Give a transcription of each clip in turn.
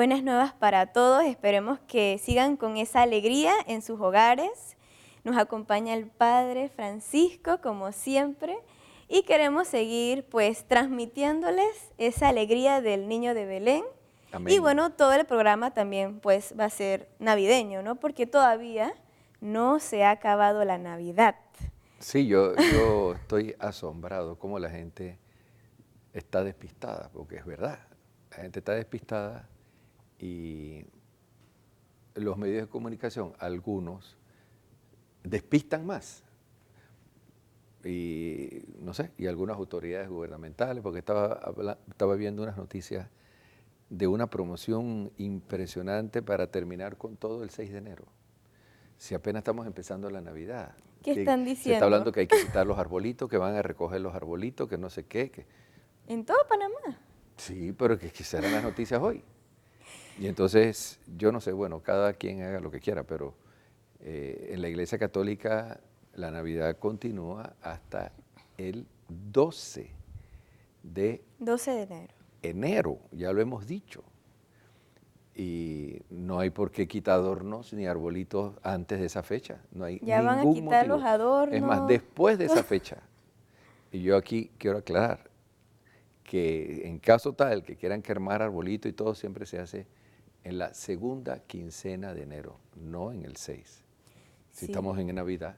Buenas nuevas para todos, esperemos que sigan con esa alegría en sus hogares. Nos acompaña el Padre Francisco, como siempre, y queremos seguir pues transmitiéndoles esa alegría del niño de Belén. Amén. Y bueno, todo el programa también pues va a ser navideño, ¿no? Porque todavía no se ha acabado la Navidad. Sí, yo estoy asombrado cómo la gente está despistada, porque es verdad, la gente está despistada y los medios de comunicación, algunos, despistan más. Y no sé, y algunas autoridades gubernamentales, porque estaba viendo unas noticias de una promoción impresionante para terminar con todo el 6 de enero. Si apenas estamos empezando la Navidad. ¿Qué están Se está hablando diciendo? que hay que quitar los arbolitos, que van a recoger los arbolitos, que no sé qué. En todo Panamá. Sí, pero que serán las noticias hoy. Y entonces, yo no sé, bueno, cada quien haga lo que quiera, pero en la Iglesia Católica la Navidad continúa hasta el 12 de 12 de enero. enero, ya lo hemos dicho. Y no hay por qué quitar adornos ni arbolitos antes de esa fecha. No hay Ya van a ningún quitar los motivo. Es más, adornos. después de esa fecha, y yo aquí quiero aclarar que en caso tal que quieran quemar arbolito y todo, siempre se hace en la segunda quincena de enero, no en el 6. Si Sí. estamos en Navidad.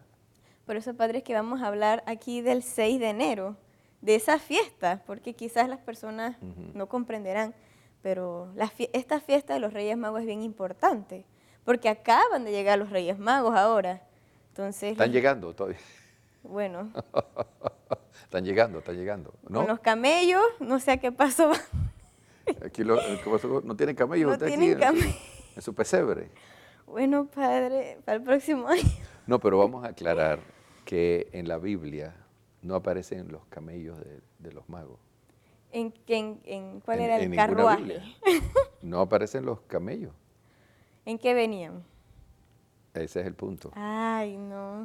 Por eso, padre, es que vamos a hablar aquí del 6 de enero, de esa fiesta, porque quizás las personas no comprenderán, pero esta fiesta de los Reyes Magos es bien importante, porque acaban de llegar los Reyes Magos ahora. Entonces, Están llegando todavía. bueno, Están llegando, con ¿no? los camellos, no sé a qué pasó, Aquí no tienen camellos no usted aquí tienen camellos. en su pesebre. Bueno, padre, para el próximo año. No, pero vamos a aclarar que en la Biblia no aparecen los camellos de los magos. ¿Cuál era el En ninguna carruaje? Biblia. No aparecen los camellos. ¿En qué venían? Ese es el punto. Ay, no.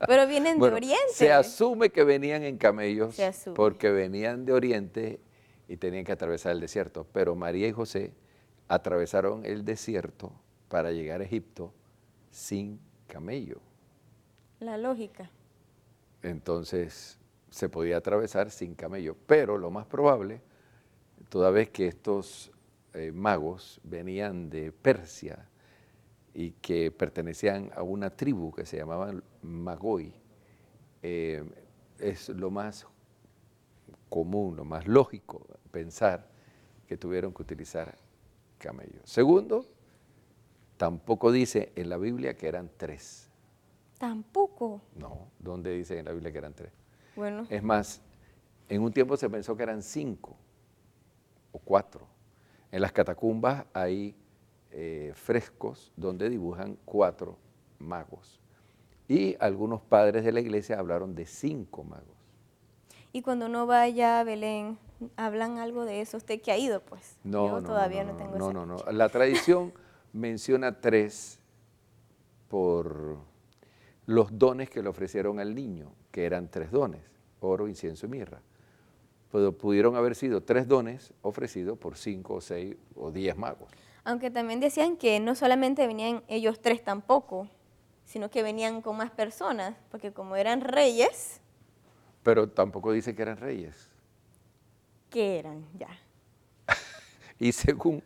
Pero vienen de Bueno, se Oriente. asume que venían en Se camellos asume. porque venían de Oriente y tenían que atravesar el desierto. Pero María y José atravesaron el desierto para llegar a Egipto sin camello. La lógica. Entonces se podía atravesar sin camello. Pero lo más probable, toda vez que estos magos venían de Persia y que pertenecían a una tribu que se llamaban Magoi, es lo más común, lo más lógico pensar que tuvieron que utilizar camellos. Segundo, tampoco dice en la Biblia que eran 3. Tampoco. No, ¿dónde dice en la Biblia que eran 3? Bueno, Es más, en un tiempo se pensó que eran 5 o 4. En las catacumbas hay frescos donde dibujan 4 magos. Y algunos padres de la iglesia hablaron de 5 magos. y cuando uno vaya a Belén, ¿hablan algo de eso? ¿Usted que ha ido, pues? Yo todavía no tengo esa No. dicha. La tradición menciona 3 por los dones que le ofrecieron al niño, que eran 3 dones, oro, incienso y mirra. Pero pudieron haber sido 3 dones ofrecidos por 5 o 6 o 10 magos. Aunque también decían que no solamente venían ellos 3 tampoco, sino que venían con más personas, porque como eran reyes, Pero tampoco dice que eran reyes. ¿qué eran? Ya. Y según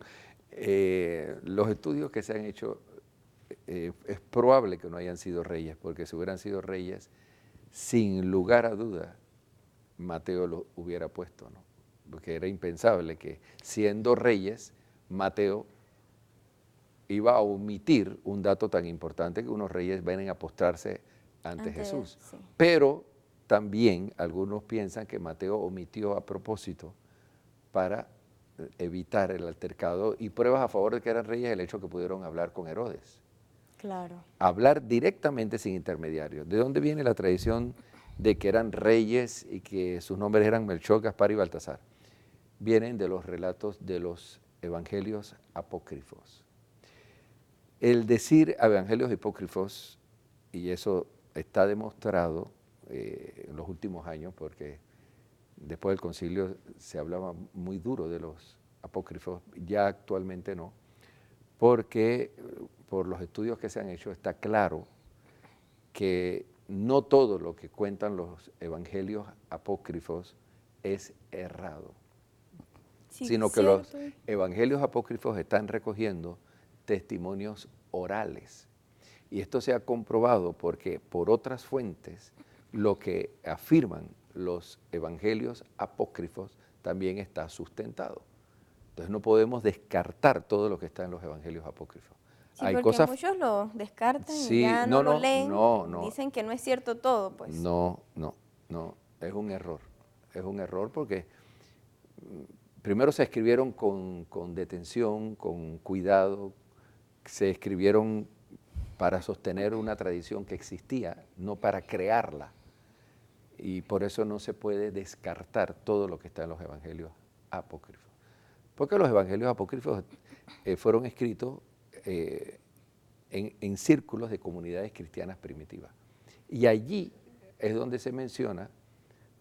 los estudios que se han hecho, es probable que no hayan sido reyes, porque si hubieran sido reyes, sin lugar a duda, Mateo lo hubiera puesto, ¿no? Porque era impensable que siendo reyes, Mateo iba a omitir un dato tan importante que unos reyes vienen a postrarse ante Jesús. Sí. Pero también algunos piensan que Mateo omitió a propósito para evitar el altercado y pruebas a favor de que eran reyes el hecho que pudieron hablar con Herodes. Claro. Hablar directamente sin intermediarios. ¿De dónde viene la tradición de que eran reyes y que sus nombres eran Melchor, Gaspar y Baltasar? Vienen de los relatos de los evangelios apócrifos. El decir evangelios apócrifos, y eso está demostrado en los últimos años, porque después del concilio se hablaba muy duro de los apócrifos, ya actualmente no, porque por los estudios que se han hecho está claro que no todo lo que cuentan los evangelios apócrifos es errado, Sí, sino que los cierto. evangelios apócrifos están recogiendo testimonios orales. Y esto se ha comprobado porque por otras fuentes lo que afirman los evangelios apócrifos también está sustentado. Entonces no podemos descartar todo lo que está en los evangelios apócrifos. Sí, Hay porque cosas, muchos lo descartan y sí, ya no no, lo no, leen, no, no, dicen que no es cierto todo, pues. no, no, no, es un error porque primero se escribieron con detención, con cuidado, se escribieron para sostener una tradición que existía, no para crearla. Y por eso no se puede descartar todo lo que está en los evangelios apócrifos. Porque los evangelios apócrifos fueron escritos en círculos de comunidades cristianas primitivas. Y allí es donde se menciona,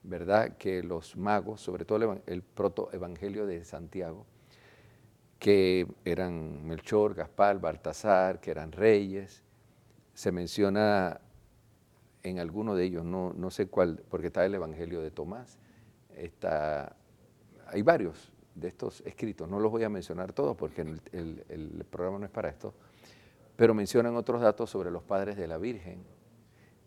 ¿verdad?, que los magos, sobre todo el protoevangelio de Santiago, que eran Melchor, Gaspar, Baltasar, que eran reyes, se menciona en alguno de ellos, no sé cuál, porque está el Evangelio de Tomás, hay varios de estos escritos, no los voy a mencionar todos porque el programa no es para esto, pero mencionan otros datos sobre los padres de la Virgen,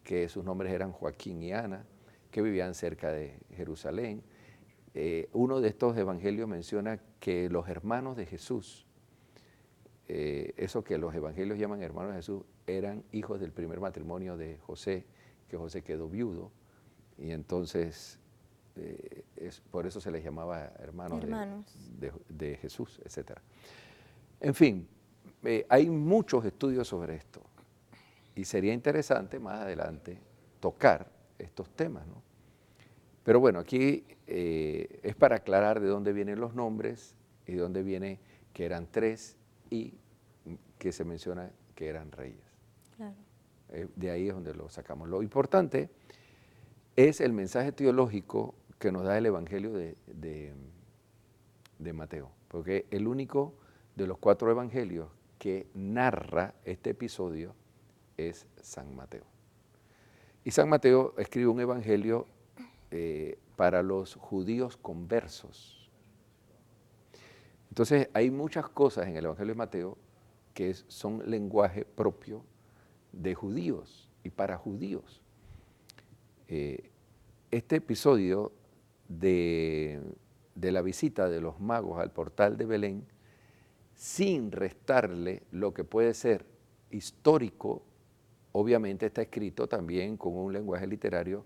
que sus nombres eran Joaquín y Ana, que vivían cerca de Jerusalén. Uno de estos evangelios menciona que los hermanos de Jesús, eso que los evangelios llaman hermanos de Jesús, eran hijos del primer matrimonio de José, que José quedó viudo, y entonces por eso se les llamaba hermanos de Jesús, etc. En fin, hay muchos estudios sobre esto, y sería interesante más adelante tocar estos temas, ¿no? Pero bueno, aquí es para aclarar de dónde vienen los nombres y de dónde viene que eran tres y que se menciona que eran reyes. Claro. De ahí es donde lo sacamos. Lo importante es el mensaje teológico que nos da el Evangelio de Mateo, porque el único de los 4 evangelios que narra este episodio es San Mateo. Y San Mateo escribe un evangelio para los judíos conversos. Entonces hay muchas cosas en el Evangelio de Mateo que son lenguaje propio de judíos y para judíos. Este episodio de la visita de los magos al portal de Belén, sin restarle lo que puede ser histórico, obviamente está escrito también con un lenguaje literario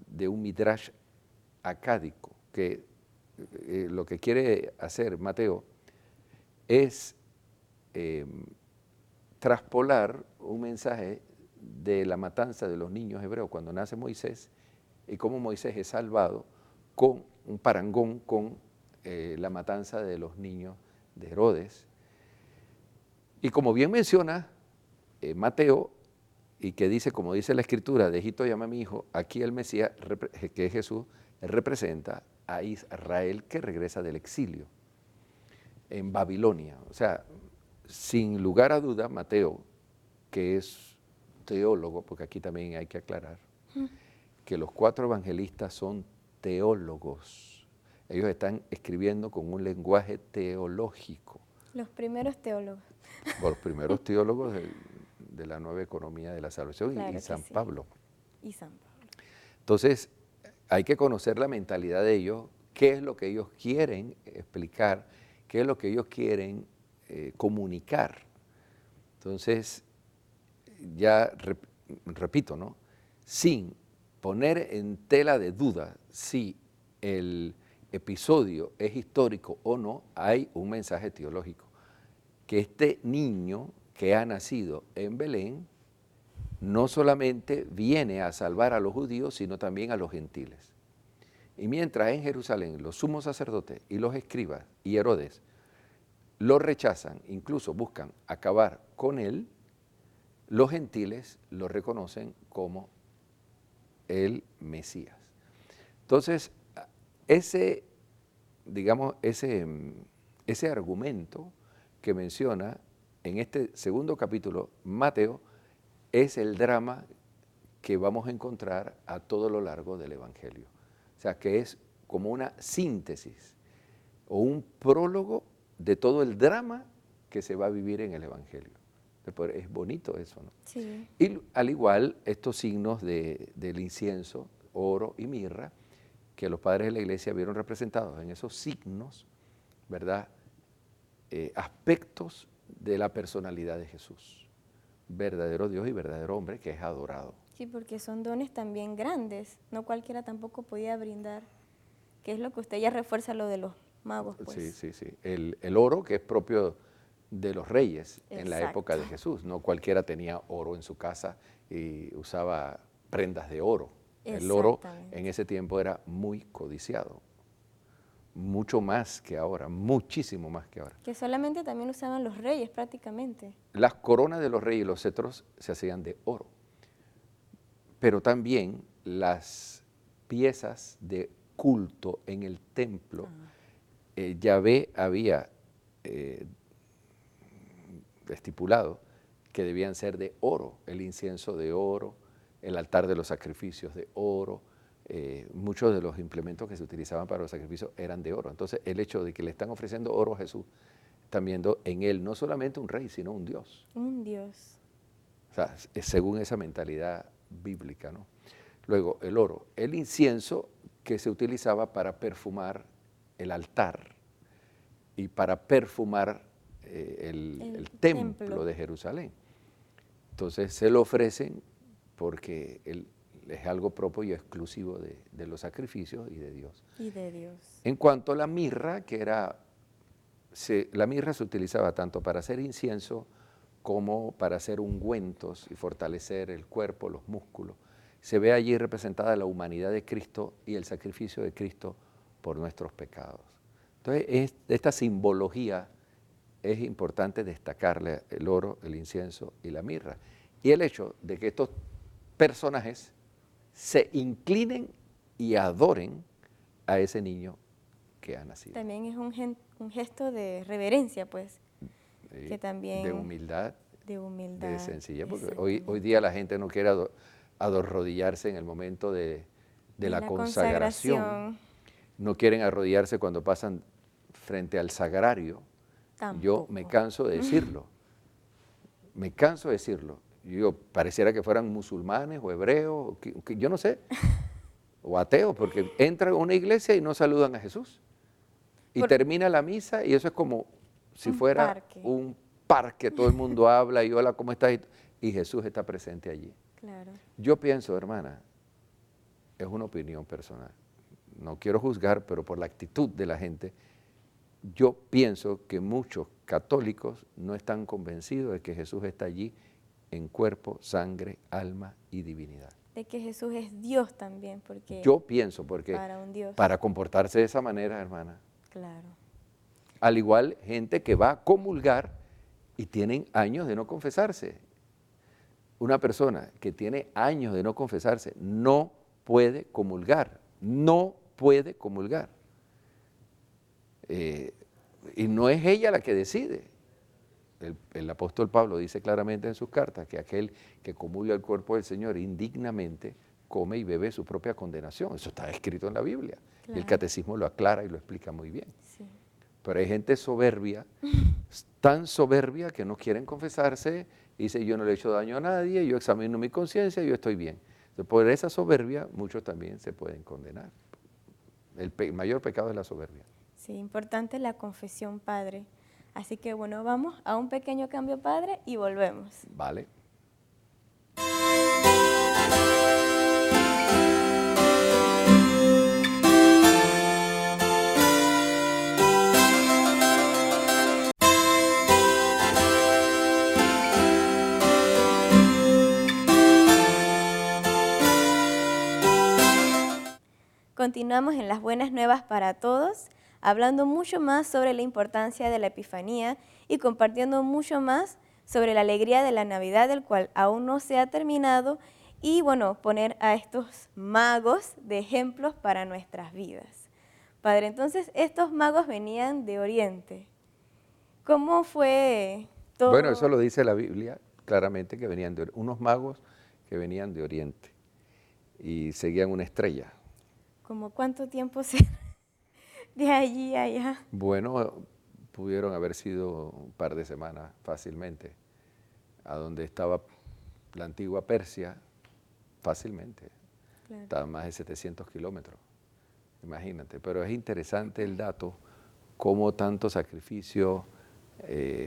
de un midrash acádico, que lo que quiere hacer Mateo es traspolar un mensaje de la matanza de los niños hebreos cuando nace Moisés y cómo Moisés es salvado con un parangón con la matanza de los niños de Herodes. Y como bien menciona Mateo, y que dice, como dice la Escritura, de Egipto llama a mi hijo, aquí el Mesías, que es Jesús, representa a Israel que regresa del exilio en Babilonia. O sea, sin lugar a duda, Mateo, que es teólogo, porque aquí también hay que aclarar, que los 4 evangelistas son teólogos. Ellos están escribiendo con un lenguaje teológico. Los primeros teólogos. Los primeros teólogos de la nueva economía de la salvación, Claro y San sí. Pablo. Y San Pablo. Entonces, hay que conocer la mentalidad de ellos, qué es lo que ellos quieren explicar, qué es lo que ellos quieren comunicar. Entonces, ya repito, ¿no?, sin poner en tela de duda si el episodio es histórico o no, hay un mensaje teológico, que este niño que ha nacido en Belén no solamente viene a salvar a los judíos, sino también a los gentiles. Y mientras en Jerusalén los sumos sacerdotes y los escribas y Herodes lo rechazan, incluso buscan acabar con él, los gentiles lo reconocen como el Mesías. Entonces, ese ese argumento que menciona en este segundo capítulo Mateo es el drama que vamos a encontrar a todo lo largo del Evangelio. O sea, que es como una síntesis o un prólogo de todo el drama que se va a vivir en el Evangelio. Es bonito eso, ¿no? Sí. Y al igual, estos signos del incienso, oro y mirra, que los padres de la iglesia vieron representados en esos signos, ¿verdad? Aspectos de la personalidad de Jesús, verdadero Dios y verdadero hombre que es adorado. Sí, porque son dones también grandes, no cualquiera tampoco podía brindar, que es lo que usted ya refuerza lo de los magos, pues. Sí. El oro que es propio de los reyes en la época de Exacto. Jesús. No cualquiera tenía oro en su casa y usaba prendas de oro. El oro Exactamente. en ese tiempo era muy codiciado, mucho más que ahora, muchísimo más que ahora. Que solamente también usaban los reyes prácticamente. Las coronas de los reyes y los cetros se hacían de oro, pero también las piezas de culto en el templo, Yahvé había estipulado que debían ser de oro, el incienso de oro, el altar de los sacrificios de oro, muchos de los implementos que se utilizaban para los sacrificios eran de oro. Entonces el hecho de que le están ofreciendo oro a Jesús, están viendo en él no solamente un rey, sino un Dios. Un Dios. O sea, según esa mentalidad bíblica, ¿no? Luego el oro, el incienso que se utilizaba para perfumar el altar y para perfumar el templo de Jerusalén. Entonces se lo ofrecen porque es algo propio y exclusivo de los sacrificios y de Dios. Y de Dios. En cuanto a la mirra, la mirra se utilizaba tanto para hacer incienso como para hacer ungüentos y fortalecer el cuerpo, los músculos. Se ve allí representada la humanidad de Cristo y el sacrificio de Cristo por nuestros pecados. Entonces, esta simbología es importante destacarle el oro, el incienso y la mirra. Y el hecho de que estos personajes se inclinen y adoren a ese niño que ha nacido. También es un gesto de reverencia, pues, que también... De humildad, de sencillez, porque hoy día la gente no quiere arrodillarse en el momento de la consagración. No quieren arrodillarse cuando pasan frente al sagrario. Tampoco. Yo me canso de decirlo. Me canso de decirlo. Yo pareciera que fueran musulmanes o hebreos, yo no sé, o ateos, porque entran a una iglesia y no saludan a Jesús. Y termina la misa y eso es como si fuera un parque, todo el mundo habla y hola, ¿cómo estás? Y Jesús está presente allí. Claro. Yo pienso, hermana, es una opinión personal, no quiero juzgar, pero por la actitud de la gente, yo pienso que muchos católicos no están convencidos de que Jesús está allí en cuerpo, sangre, alma y divinidad. De que Jesús es Dios también, porque... Yo pienso, porque para comportarse de esa manera, hermana. Claro. Al igual, gente que va a comulgar y tienen años de no confesarse. Una persona que tiene años de no confesarse no puede comulgar, no puede comulgar. Y no es ella la que decide. El apóstol Pablo dice claramente en sus cartas que aquel que comulga el cuerpo del Señor indignamente come y bebe su propia condenación. Eso está escrito en la Biblia. Claro. Y el catecismo lo aclara y lo explica muy bien. Sí. Pero hay gente soberbia, tan soberbia que no quieren confesarse y dice yo no le he hecho daño a nadie, yo examino mi conciencia, yo estoy bien. Entonces, por esa soberbia muchos también se pueden condenar. El mayor pecado es la soberbia. Sí, importante la confesión, Padre. Así que bueno, vamos a un pequeño cambio, Padre, y volvemos. Vale. Continuamos en las buenas nuevas para todos, hablando mucho más sobre la importancia de la Epifanía y compartiendo mucho más sobre la alegría de la Navidad, del cual aún no se ha terminado, y bueno, poner a estos magos de ejemplos para nuestras vidas. Padre, entonces estos magos venían de Oriente. ¿Cómo fue Bueno, eso todo? lo dice la Biblia claramente, que venían de unos magos que venían de Oriente y seguían una estrella. ¿Cómo cuánto tiempo se de allí a allá? Bueno, pudieron haber sido un par de semanas fácilmente, a donde estaba la antigua Persia, fácilmente, Claro. estaba a más de 700 kilómetros, imagínate. Pero es interesante el dato, cómo tanto sacrificio,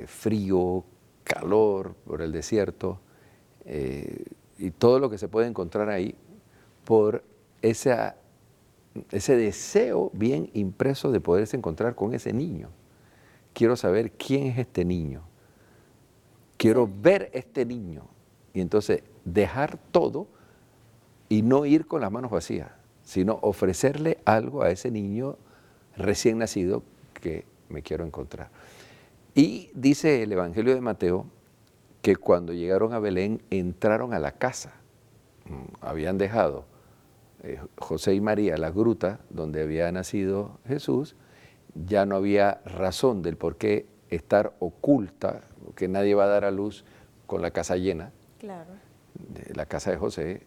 frío, calor por el desierto, y todo lo que se puede encontrar ahí por ese deseo bien impreso de poderse encontrar con ese niño. Quiero saber quién es este niño. Quiero Sí. ver este niño. Y entonces dejar todo y no ir con las manos vacías, sino ofrecerle algo a ese niño recién nacido que me quiero encontrar. Y dice el Evangelio de Mateo que cuando llegaron a Belén entraron a la casa. Habían dejado José y María la gruta donde había nacido Jesús. Ya no había razón del por qué estar oculta, que nadie va a dar a luz con la casa llena, Claro. de la casa de José.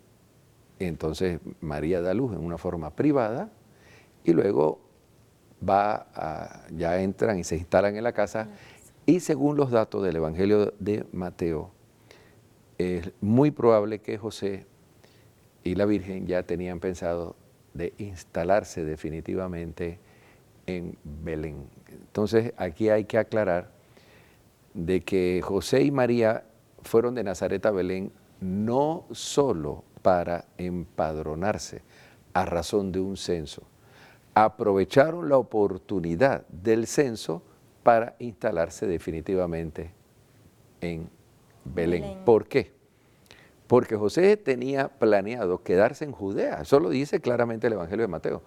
Entonces María da luz en una forma privada y luego ya entran y se instalan en la casa. En la casa. Y según los datos del Evangelio de Mateo, es muy probable que José y la Virgen ya tenían pensado de instalarse definitivamente en Belén. Entonces aquí hay que aclarar de que José y María fueron de Nazaret a Belén no solo para empadronarse a razón de un censo, aprovecharon la oportunidad del censo para instalarse definitivamente en Belén. Belén. ¿Por qué? Porque José tenía planeado quedarse en Judea, eso lo dice claramente el Evangelio de Mateo,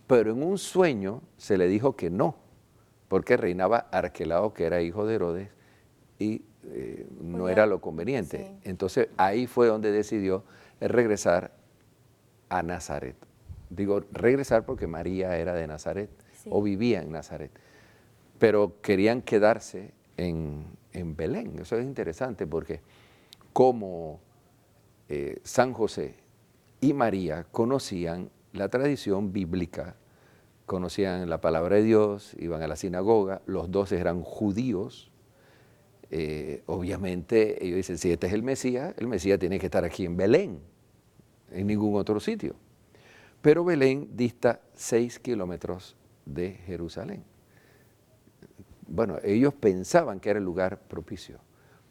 pero en un sueño se le dijo que no, porque reinaba Arquelao, que era hijo de Herodes, y no era Podía, lo conveniente. sí. Entonces ahí fue donde decidió regresar a Nazaret. Digo regresar porque María era de Nazaret o Sí. vivía en Nazaret, pero querían quedarse en Belén. Eso es interesante porque como San José y María conocían la tradición bíblica, conocían la palabra de Dios, iban a la sinagoga, los dos eran judíos. Obviamente ellos dicen, si este es el Mesías tiene que estar aquí en Belén, en ningún otro sitio. Pero Belén dista 6 kilómetros de Jerusalén. Bueno, ellos pensaban que era el lugar propicio,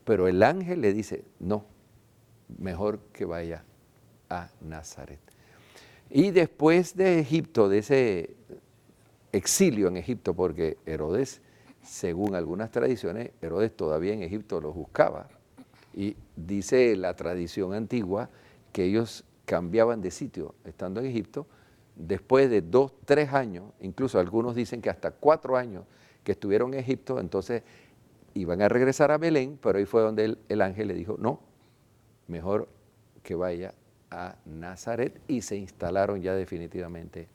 pero el ángel le dice, no, mejor que vaya a Nazaret. Y después de Egipto, de ese exilio en Egipto, porque Herodes, según algunas tradiciones, Herodes todavía en Egipto los buscaba. Y dice la tradición antigua que ellos cambiaban de sitio estando en Egipto después de 2, 3 años, incluso algunos dicen que hasta 4 años que estuvieron en Egipto, entonces iban a regresar a Belén, pero ahí fue donde el ángel le dijo, no, mejor que vaya a Nazaret, y se instalaron ya definitivamente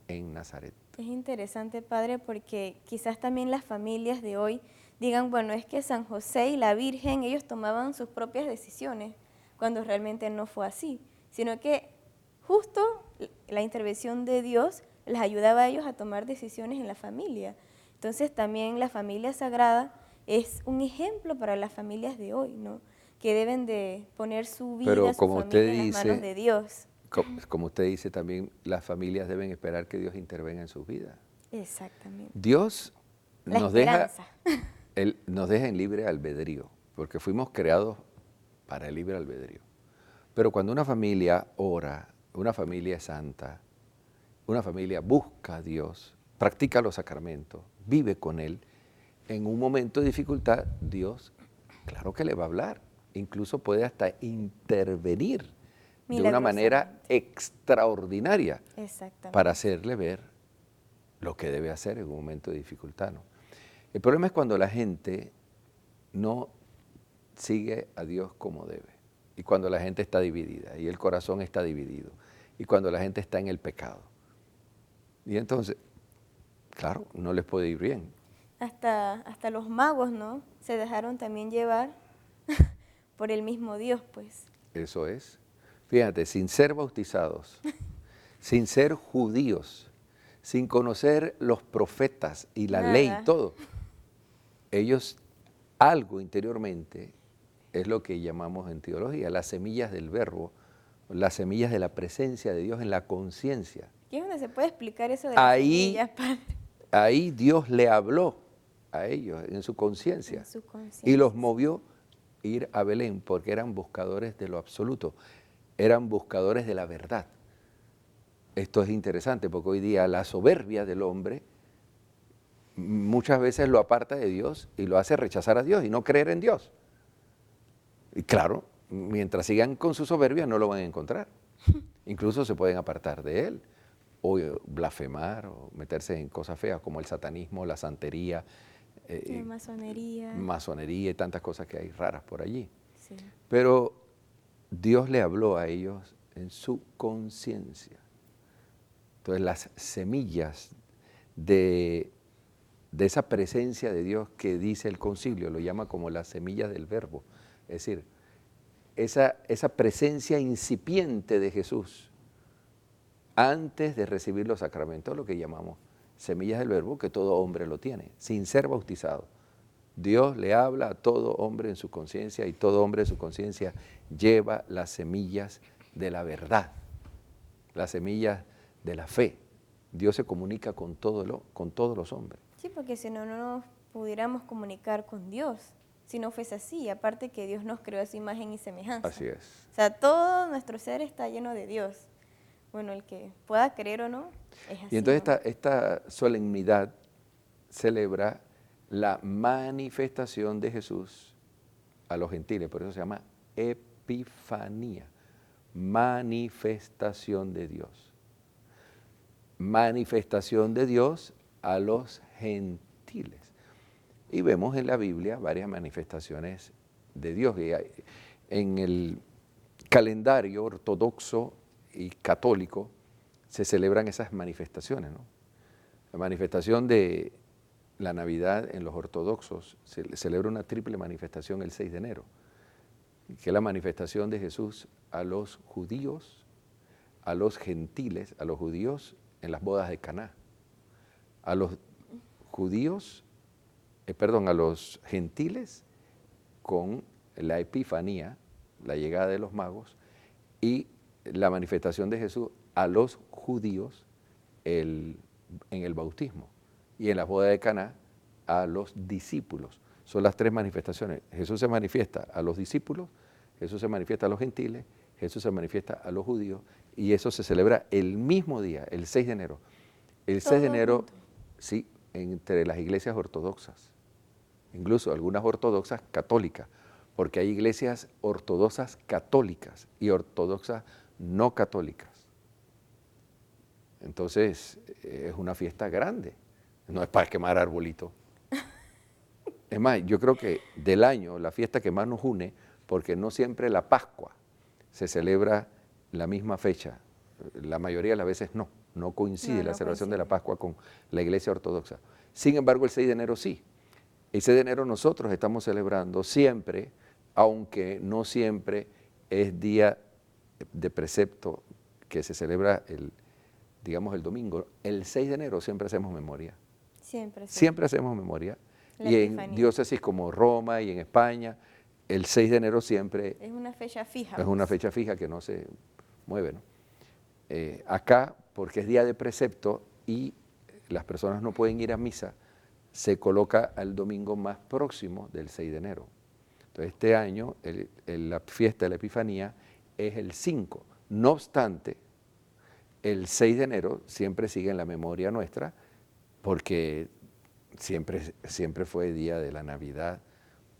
en Nazaret. Es interesante, padre, porque quizás también las familias de hoy digan, bueno, es que San José y la Virgen, ellos tomaban sus propias decisiones, cuando realmente no fue así, sino que justo la intervención de Dios les ayudaba a ellos a tomar decisiones en la familia. Entonces también la familia sagrada es un ejemplo para las familias de hoy, ¿no? Que deben de poner su vida, Pero su como usted familia en las manos dice, de Dios. como usted dice también, las familias deben esperar que Dios intervenga en sus vidas. Exactamente. Dios La nos deja, esperanza. nos deja en libre albedrío, porque fuimos creados para el libre albedrío. Pero cuando una familia ora, una familia es santa, una familia busca a Dios, practica los sacramentos, vive con Él, en un momento de dificultad, Dios, claro que le va a hablar, incluso puede hasta intervenir de una manera Milagrosamente. extraordinaria para Exactamente. hacerle ver lo que debe hacer en un momento de dificultad, ¿no? El problema es cuando la gente no sigue a Dios como debe, y cuando la gente está dividida, y el corazón está dividido, y cuando la gente está en el pecado. Y entonces, claro, no les puede ir bien. hasta los magos, ¿no? Se dejaron también llevar por el mismo Dios, pues. Eso es. Fíjate, sin ser bautizados, sin ser judíos, sin conocer los profetas y la ley y todo, ellos algo interiormente es lo que llamamos en teología las semillas del verbo, las semillas de la presencia de Dios en la conciencia. ¿Qué es donde se puede explicar eso de las semillas, Padre? Ahí Dios le habló a ellos en su conciencia y los movió a ir a Belén porque eran buscadores de lo absoluto, eran buscadores de la verdad. Esto es interesante porque hoy día la soberbia del hombre muchas veces lo aparta de Dios y lo hace rechazar a Dios y no creer en Dios. Y claro, mientras sigan con su soberbia no lo van a encontrar. Incluso se pueden apartar de Él, o blasfemar, o meterse en cosas feas como el satanismo, la santería, la masonería y tantas cosas que hay raras por allí. Sí. Pero Dios le habló a ellos en su conciencia. Entonces las semillas de esa presencia de Dios que dice el concilio, lo llama como las semillas del verbo, es decir, esa presencia incipiente de Jesús antes de recibir los sacramentos, lo que llamamos semillas del verbo, que todo hombre lo tiene, sin ser bautizado. Dios le habla a todo hombre en su conciencia y todo hombre en su conciencia lleva las semillas de la verdad, las semillas de la fe. Dios se comunica con todos los hombres. Sí, porque si no, no nos pudiéramos comunicar con Dios, si no fuese así. Aparte que Dios nos creó a su imagen y semejanza. Así es. O sea, todo nuestro ser está lleno de Dios. Bueno, el que pueda creer o no, es así. Y entonces esta solemnidad celebra la manifestación de Jesús a los gentiles, por eso se llama Epifanía, manifestación de Dios. Manifestación de Dios a los gentiles. Y vemos en la Biblia varias manifestaciones de Dios. En el calendario ortodoxo y católico se celebran esas manifestaciones, ¿no? La manifestación de la Navidad en los ortodoxos se celebra una triple manifestación el 6 de enero, que es la manifestación de Jesús a los judíos, a los gentiles, a los judíos en las bodas de Caná, a los judíos, a los gentiles con la Epifanía, la llegada de los magos, y la manifestación de Jesús a los judíos en el bautismo, y en las bodas de Caná a los discípulos. Son las tres manifestaciones. Jesús se manifiesta a los discípulos, Jesús se manifiesta a los gentiles, Jesús se manifiesta a los judíos, y eso se celebra el mismo día, el 6 de enero. El 6 de enero, sí, entre las iglesias ortodoxas, incluso algunas ortodoxas católicas, porque hay iglesias ortodoxas católicas y ortodoxas no católicas. Entonces, es una fiesta grande, no es para quemar arbolito. Es más, yo creo que del año, la fiesta que más nos une, porque no siempre la Pascua se celebra la misma fecha, la mayoría de las veces no coincide la celebración de la Pascua con la iglesia ortodoxa. Sin embargo, el 6 de enero sí. El 6 de enero nosotros estamos celebrando siempre, aunque no siempre es día de precepto que se celebra el domingo. El 6 de enero siempre hacemos memoria. Siempre hacemos memoria. Y en diócesis como Roma y en España, el 6 de enero siempre es una fecha fija. Es una fecha fija que no se mueve, ¿no? Acá, porque es día de precepto y las personas no pueden ir a misa, se coloca al domingo más próximo del 6 de enero. Entonces, este año la fiesta de la Epifanía es el 5. No obstante, el 6 de enero siempre sigue en la memoria nuestra porque siempre fue día de la Navidad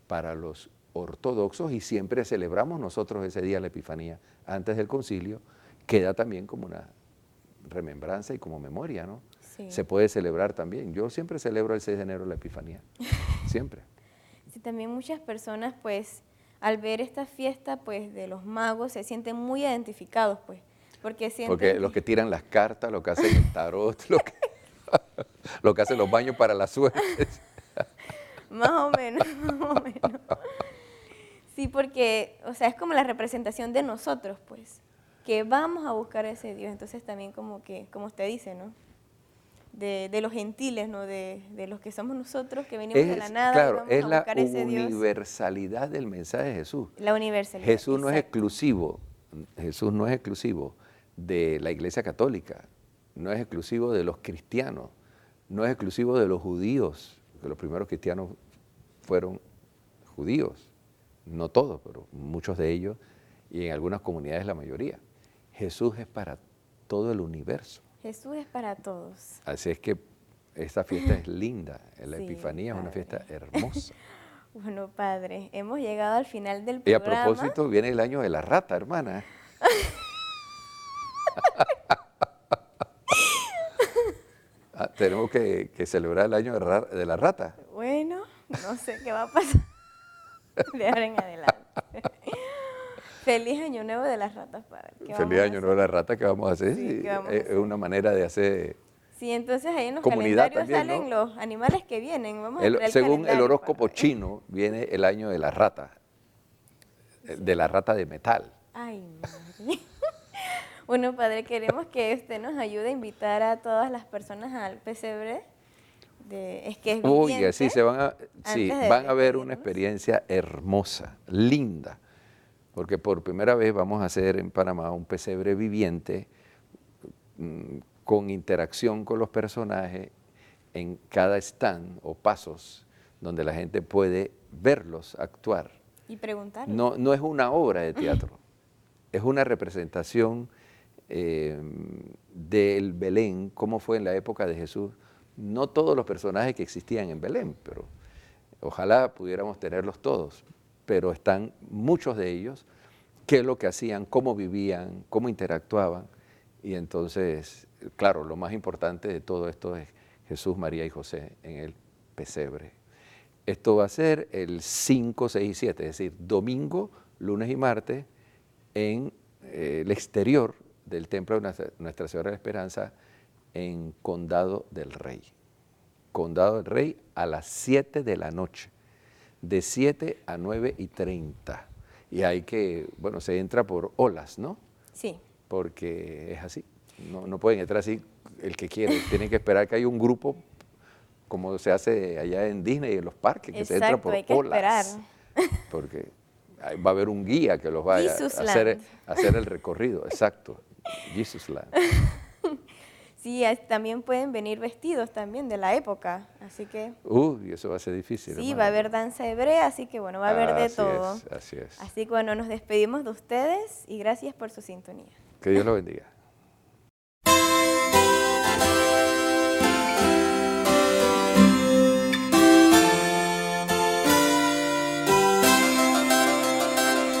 para los ortodoxos y siempre celebramos nosotros ese día la Epifanía antes del concilio. Queda también como una remembranza y como memoria, ¿no? Sí. Se puede celebrar también. Yo siempre celebro el 6 de enero la Epifanía, siempre. Sí, también muchas personas, pues, al ver esta fiesta, pues, de los magos, se sienten muy identificados, pues, porque los que tiran las cartas, lo que hacen el tarot, lo que hacen los baños para la suerte. Más o menos, más o menos. Sí, porque, o sea, es como la representación de nosotros, pues, que vamos a buscar a ese Dios. Entonces también como que, como usted dice, ¿no? De los gentiles, ¿no? De los que somos nosotros, que venimos de la nada y Claro, vamos es a la buscar a ese Dios. universalidad del mensaje de Jesús. La universalidad, Jesús no es exacto. exclusivo, Jesús no es exclusivo de la Iglesia Católica, no es exclusivo de los cristianos, no es exclusivo de los judíos, que los primeros cristianos fueron judíos, no todos, pero muchos de ellos, y en algunas comunidades la mayoría. Jesús es para todo el universo. Jesús es para todos. Así es que esta fiesta es linda, la Sí, Epifanía es una padre. fiesta hermosa. Bueno, padre, hemos llegado al final del Y a programa. propósito, viene el año de la rata, hermana. Tenemos que celebrar el año de la rata. Bueno, no sé qué va a pasar de ahora en adelante. Feliz Año Nuevo de las ratas, padre. ¿Qué Feliz vamos a año nuevo de la rata, ¿qué vamos a hacer? Sí, Sí, ¿qué vamos a es hacer? una manera de hacer Sí, entonces ahí en los comunidad calendarios también, salen ¿no? los animales que vienen. Vamos a crear el Según el calendario, horóscopo padre. chino, viene el año de la rata, de la rata de metal. Ay, madre. Bueno, padre, queremos que usted nos ayude a invitar a todas las personas al pesebre. Es que es viviente. Uy, sí, antes de van a ver una despedirnos. experiencia hermosa, linda, porque por primera vez vamos a hacer en Panamá un pesebre viviente con interacción con los personajes en cada stand o pasos donde la gente puede verlos actuar. Y preguntar. No es una obra de teatro, es una representación del Belén, como fue en la época de Jesús. No todos los personajes que existían en Belén, pero ojalá pudiéramos tenerlos todos, pero están muchos de ellos, qué es lo que hacían, cómo vivían, cómo interactuaban. Y entonces, claro, lo más importante de todo esto es Jesús, María y José en el pesebre. Esto va a ser el 5, 6 y 7, es decir, domingo, lunes y martes, en el exterior del Templo de Nuestra Señora de la Esperanza, en Condado del Rey. Condado del Rey a las 7 de la noche, de 7 a 9:30. Y hay que, bueno, se entra por olas, ¿no? Sí. Porque es así. No pueden entrar así el que quiere. Tienen que esperar que haya un grupo, como se hace allá en Disney, en los parques, que se entra por hay que esperar. olas. Porque va a haber un guía que los vaya Jesus a hacer Land. el recorrido. Exacto. Jesus Land. Sí, también pueden venir vestidos también de la época, así que Uy, eso va a ser difícil. sí, hermano. va a haber danza hebrea, así que bueno, va a haber de todo. Así es. Así que bueno, nos despedimos de ustedes y gracias por su sintonía. Que Dios lo bendiga.